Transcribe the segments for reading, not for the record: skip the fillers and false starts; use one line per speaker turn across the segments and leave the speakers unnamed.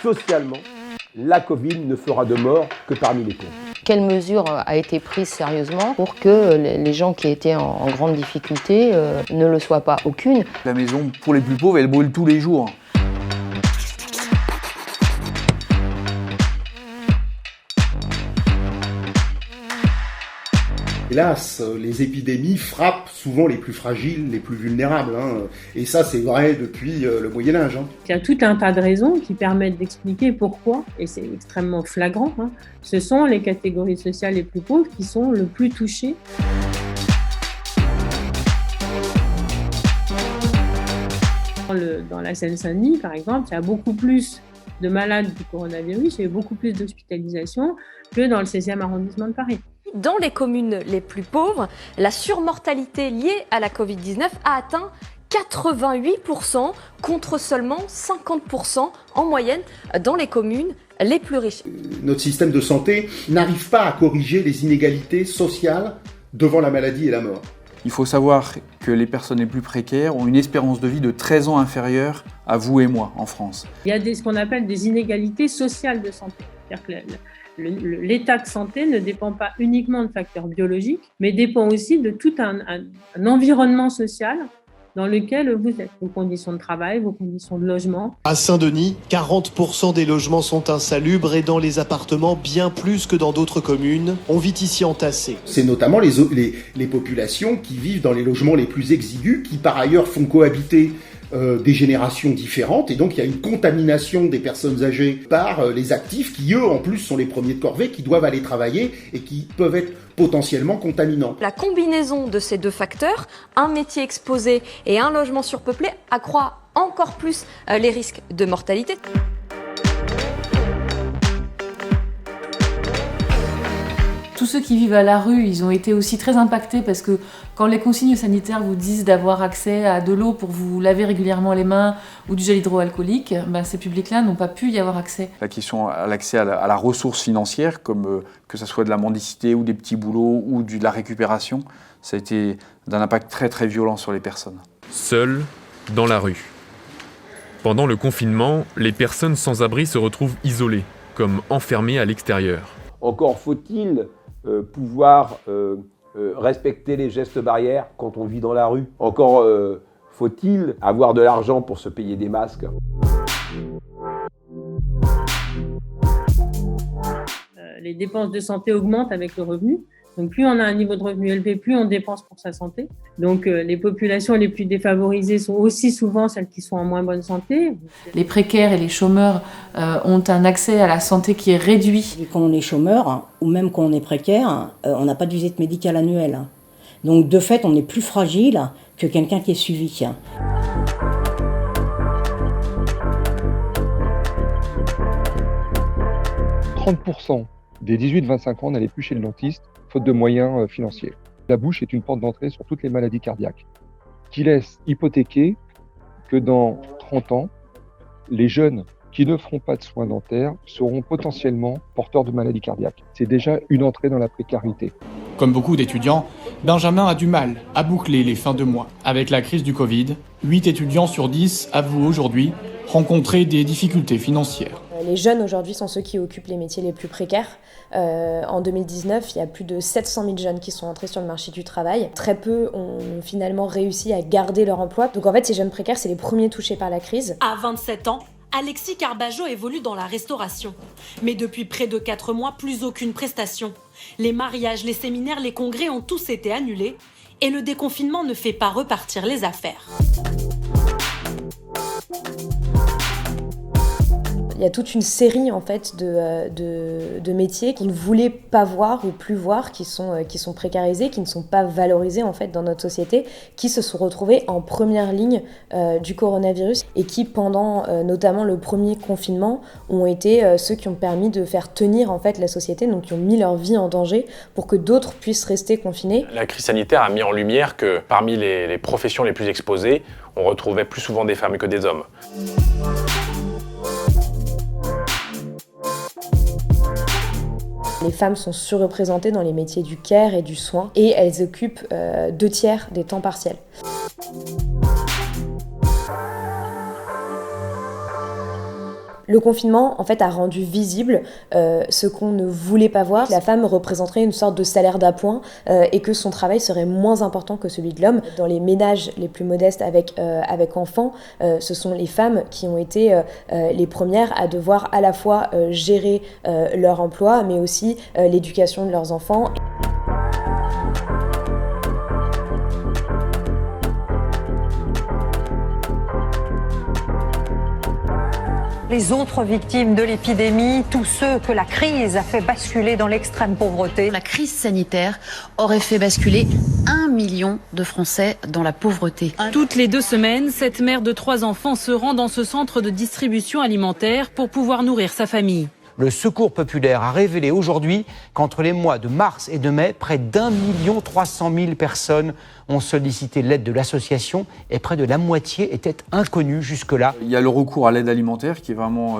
socialement, la Covid ne fera de mort que parmi les pauvres.
Quelle mesure a été prise sérieusement pour que les gens qui étaient en grande difficulté ne le soient pas? Aucune.
La maison, pour les plus pauvres, elle brûle tous les jours.
Hélas, les épidémies frappent souvent les plus fragiles, les plus vulnérables. Et ça, c'est vrai depuis le Moyen-Âge.
Il y a tout un tas de raisons qui permettent d'expliquer pourquoi, et c'est extrêmement flagrant, ce sont les catégories sociales les plus pauvres qui sont le plus touchées. Dans la Seine-Saint-Denis, par exemple, il y a beaucoup plus de malades du coronavirus, il y a beaucoup plus d'hospitalisations que dans le 16e arrondissement de Paris.
Dans les communes les plus pauvres, la surmortalité liée à la Covid-19 a atteint 88% contre seulement 50% en moyenne dans les communes les plus riches.
Notre système de santé n'arrive pas à corriger les inégalités sociales devant la maladie et la mort.
Il faut savoir que les personnes les plus précaires ont une espérance de vie de 13 ans inférieure à vous et moi en France.
Il y a ce qu'on appelle des inégalités sociales de santé. C'est-à-dire que l'état de santé ne dépend pas uniquement de facteurs biologiques, mais dépend aussi de tout un environnement social dans lequel vous êtes, vos conditions de travail, vos conditions de logement.
À Saint-Denis, 40% des logements sont insalubres et dans les appartements, bien plus que dans d'autres communes. On vit ici entassés.
C'est notamment les populations qui vivent dans les logements les plus exigus, qui par ailleurs font cohabiter des générations différentes, et donc il y a une contamination des personnes âgées par les actifs qui, eux, en plus, sont les premiers de corvée, qui doivent aller travailler et qui peuvent être potentiellement contaminants.
La combinaison de ces deux facteurs, un métier exposé et un logement surpeuplé, accroît encore plus les risques de mortalité.
Tous ceux qui vivent à la rue, ils ont été aussi très impactés parce que quand les consignes sanitaires vous disent d'avoir accès à de l'eau pour vous laver régulièrement les mains ou du gel hydroalcoolique, ces publics-là n'ont pas pu y avoir accès.
La question à l'accès à la ressource financière, comme que ce soit de la mendicité ou des petits boulots ou de la récupération, ça a été d'un impact très très violent sur les personnes.
Seuls dans la rue. Pendant le confinement, les personnes sans abri se retrouvent isolées, comme enfermées à l'extérieur.
Encore faut-il pouvoir respecter les gestes barrières quand on vit dans la rue. Encore faut-il avoir de l'argent pour se payer des masques.
Les dépenses de santé augmentent avec le revenu. Donc plus on a un niveau de revenu élevé, plus on dépense pour sa santé. Donc les populations les plus défavorisées sont aussi souvent celles qui sont en moins bonne santé.
Les précaires et les chômeurs ont un accès à la santé qui est réduit.
Quand on est chômeur, ou même quand on est précaire, on n'a pas de visite médicale annuelle. Donc de fait, on est plus fragile que quelqu'un qui est suivi.
30% des 18-25 ans n'allaient plus chez le dentiste, faute de moyens financiers. La bouche est une porte d'entrée sur toutes les maladies cardiaques, qui laisse hypothéquer que dans 30 ans, les jeunes qui ne feront pas de soins dentaires seront potentiellement porteurs de maladies cardiaques. C'est déjà une entrée dans la précarité.
Comme beaucoup d'étudiants, Benjamin a du mal à boucler les fins de mois. Avec la crise du Covid, 8 étudiants sur 10 avouent aujourd'hui rencontrer des difficultés financières.
Les jeunes aujourd'hui sont ceux qui occupent les métiers les plus précaires. En 2019, il y a plus de 700 000 jeunes qui sont entrés sur le marché du travail. Très peu ont finalement réussi à garder leur emploi. Donc en fait, ces jeunes précaires, c'est les premiers touchés par la crise.
À 27 ans, Alexis Carbajo évolue dans la restauration. Mais depuis près de 4 mois, plus aucune prestation. Les mariages, les séminaires, les congrès ont tous été annulés. Et le déconfinement ne fait pas repartir les affaires.
Il y a toute une série en fait de métiers qu'ils ne voulaient pas voir ou plus voir, qui sont précarisés, qui ne sont pas valorisés en fait dans notre société, qui se sont retrouvés en première ligne du coronavirus et qui pendant notamment le premier confinement ont été ceux qui ont permis de faire tenir en fait la société, donc qui ont mis leur vie en danger pour que d'autres puissent rester confinés.
La crise sanitaire a mis en lumière que parmi les professions les plus exposées, on retrouvait plus souvent des femmes que des hommes.
Les femmes sont surreprésentées dans les métiers du care et du soin et elles occupent 2/3 des temps partiels. Le confinement, en fait, a rendu visible ce qu'on ne voulait pas voir. La femme représenterait une sorte de salaire d'appoint et que son travail serait moins important que celui de l'homme. Dans les ménages les plus modestes avec enfants, ce sont les femmes qui ont été les premières à devoir à la fois gérer leur emploi, mais aussi l'éducation de leurs enfants.
Les autres victimes de l'épidémie, tous ceux que la crise a fait basculer dans l'extrême pauvreté.
La crise sanitaire aurait fait basculer 1 million de Français dans la pauvreté.
Toutes les 2 semaines, cette mère de 3 enfants se rend dans ce centre de distribution alimentaire pour pouvoir nourrir sa famille.
Le Secours populaire a révélé aujourd'hui qu'entre les mois de mars et de mai, près d'1 300 000 personnes ont sollicité l'aide de l'association et près de la moitié étaient inconnues jusque-là.
Il y a le recours à l'aide alimentaire qui est vraiment,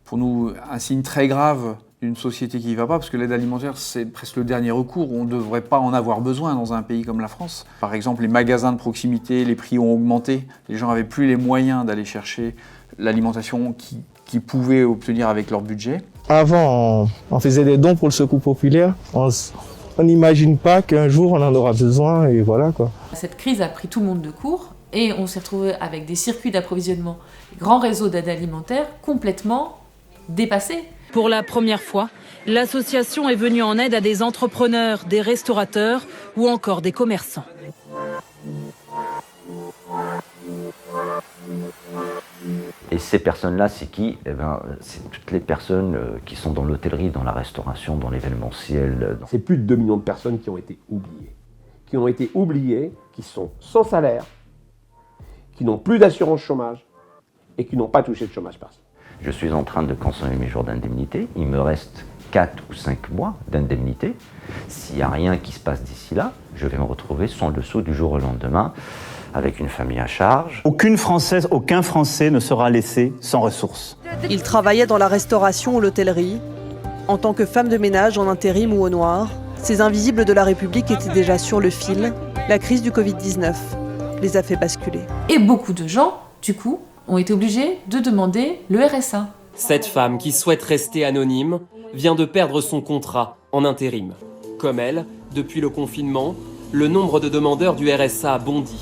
pour nous, un signe très grave d'une société qui ne va pas, parce que l'aide alimentaire, c'est presque le dernier recours. On ne devrait pas en avoir besoin dans un pays comme la France. Par exemple, les magasins de proximité, les prix ont augmenté. Les gens n'avaient plus les moyens d'aller chercher l'alimentation qu'ils pouvaient obtenir avec leur budget.
Avant, on faisait des dons pour le Secours populaire. On n'imagine pas qu'un jour on en aura besoin et voilà quoi.
Cette crise a pris tout le monde de court et on s'est retrouvé avec des circuits d'approvisionnement, des grands réseaux d'aide alimentaire complètement dépassés.
Pour la première fois, l'association est venue en aide à des entrepreneurs, des restaurateurs ou encore des commerçants.
Et ces personnes-là, c'est qui ? C'est toutes les personnes qui sont dans l'hôtellerie, dans la restauration, dans l'événementiel.
C'est plus de 2 millions de personnes qui ont été oubliées. Qui sont sans salaire, qui n'ont plus d'assurance chômage et qui n'ont pas touché de chômage partiel.
Je suis en train de consommer mes jours d'indemnité. Il me reste 4 ou 5 mois d'indemnité. S'il n'y a rien qui se passe d'ici là, je vais me retrouver sans le sou du jour au lendemain, avec une famille à charge.
Aucune Française, aucun Français ne sera laissé sans ressources.
Il travaillait dans la restauration ou l'hôtellerie. En tant que femme de ménage en intérim ou au noir, ces invisibles de la République étaient déjà sur le fil. La crise du Covid-19 les a fait basculer.
Et beaucoup de gens, du coup, ont été obligés de demander le RSA.
Cette femme qui souhaite rester anonyme vient de perdre son contrat en intérim. Comme elle, depuis le confinement, le nombre de demandeurs du RSA a bondi.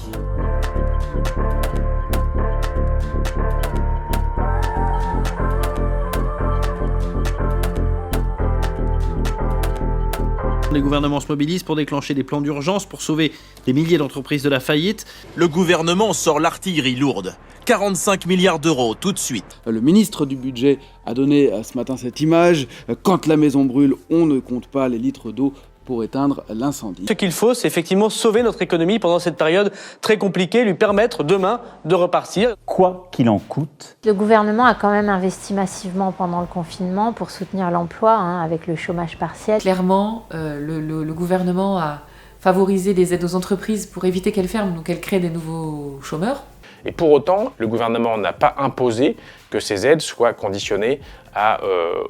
Les gouvernements se mobilisent pour déclencher des plans d'urgence pour sauver des milliers d'entreprises de la faillite.
Le gouvernement sort l'artillerie lourde. 45 milliards d'euros tout de suite.
Le ministre du Budget a donné ce matin cette image. Quand la maison brûle, on ne compte pas les litres d'eau pour éteindre l'incendie.
Ce qu'il faut, c'est effectivement sauver notre économie pendant cette période très compliquée, lui permettre demain de repartir.
Quoi qu'il en coûte.
Le gouvernement a quand même investi massivement pendant le confinement pour soutenir l'emploi, avec le chômage partiel.
Clairement, le gouvernement a favorisé les aides aux entreprises pour éviter qu'elles ferment, donc elles créent des nouveaux chômeurs.
Et pour autant, le gouvernement n'a pas imposé que ces aides soient conditionnées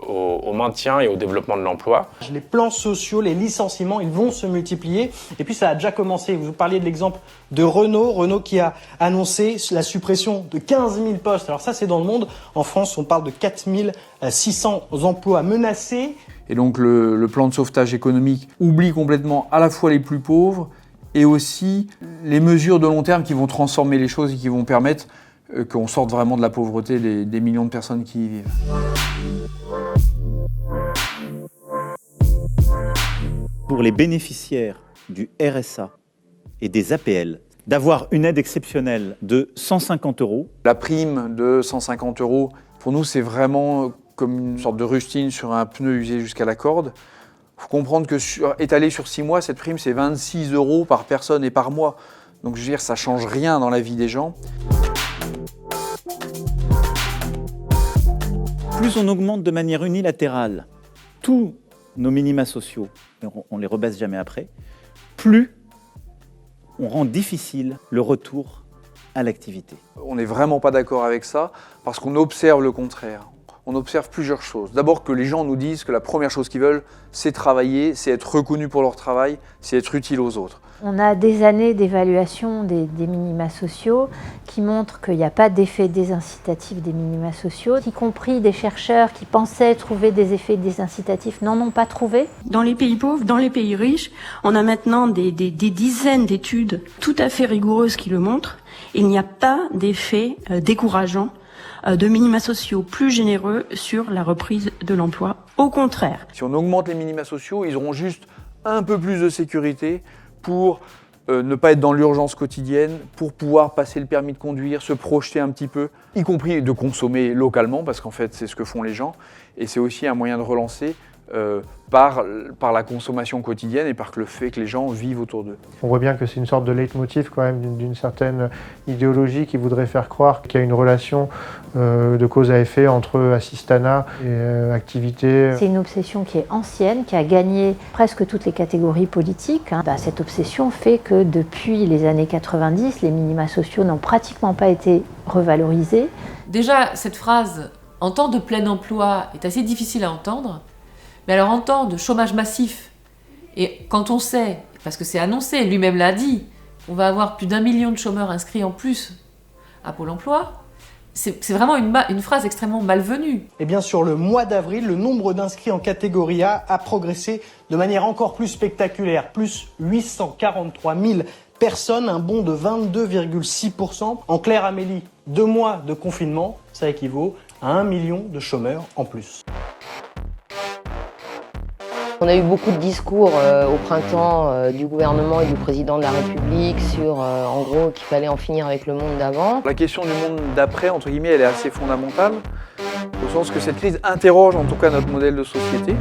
au maintien et au développement de l'emploi.
Les plans sociaux, les licenciements, ils vont se multiplier. Et puis ça a déjà commencé. Vous parliez de l'exemple de Renault qui a annoncé la suppression de 15 000 postes. Alors ça, c'est dans le monde. En France, on parle de 4 600 emplois menacés.
Et donc le plan de sauvetage économique oublie complètement à la fois les plus pauvres et aussi les mesures de long terme qui vont transformer les choses et qui vont permettre qu'on sorte vraiment de la pauvreté des millions de personnes qui y vivent.
Pour les bénéficiaires du RSA et des APL, d'avoir une aide exceptionnelle de 150 €.
La prime de 150 €, pour nous, c'est vraiment comme une sorte de rustine sur un pneu usé jusqu'à la corde. Il faut comprendre que étalé sur 6 mois, cette prime, c'est 26 € par personne et par mois. Donc je veux dire, ça ne change rien dans la vie des gens.
Plus on augmente de manière unilatérale tous nos minima sociaux, on ne les rebaisse jamais après, plus on rend difficile le retour à l'activité.
On n'est vraiment pas d'accord avec ça, parce qu'on observe le contraire. on observe plusieurs choses. D'abord que les gens nous disent que la première chose qu'ils veulent, c'est travailler, c'est être reconnus pour leur travail, c'est être utile aux autres.
On a des années d'évaluation des minima sociaux qui montrent qu'il n'y a pas d'effet désincitatif des minima sociaux, y compris des chercheurs qui pensaient trouver des effets désincitatifs n'en ont pas trouvé.
Dans les pays pauvres, dans les pays riches, on a maintenant des dizaines d'études tout à fait rigoureuses qui le montrent. Il n'y a pas d'effet décourageant de minima sociaux plus généreux sur la reprise de l'emploi. Au contraire.
Si on augmente les minima sociaux, ils auront juste un peu plus de sécurité pour ne pas être dans l'urgence quotidienne, pour pouvoir passer le permis de conduire, se projeter un petit peu, y compris de consommer localement, parce qu'en fait c'est ce que font les gens, et c'est aussi un moyen de relancer par la consommation quotidienne et par le fait que les gens vivent autour d'eux.
On voit bien que c'est une sorte de leitmotiv quand même d'une certaine idéologie qui voudrait faire croire qu'il y a une relation de cause à effet entre assistanat et activité.
C'est une obsession qui est ancienne, qui a gagné presque toutes les catégories politiques. Cette obsession fait que depuis les années 90, les minima sociaux n'ont pratiquement pas été revalorisés.
Déjà, cette phrase « en temps de plein emploi » est assez difficile à entendre. Mais alors en temps de chômage massif, et quand on sait, parce que c'est annoncé, lui-même l'a dit, on va avoir plus d'1 million de chômeurs inscrits en plus à Pôle emploi, c'est vraiment une phrase extrêmement malvenue.
Et bien sur le mois d'avril, le nombre d'inscrits en catégorie A a progressé de manière encore plus spectaculaire, plus 843 000 personnes, un bond de 22,6%. En clair, Amélie, 2 mois de confinement, ça équivaut à 1 million de chômeurs en plus.
On a eu beaucoup de discours au printemps du gouvernement et du président de la République sur, en gros, qu'il fallait en finir avec le monde d'avant.
La question du monde d'après, entre guillemets, elle est assez fondamentale, au sens que cette crise interroge en tout cas notre modèle de société.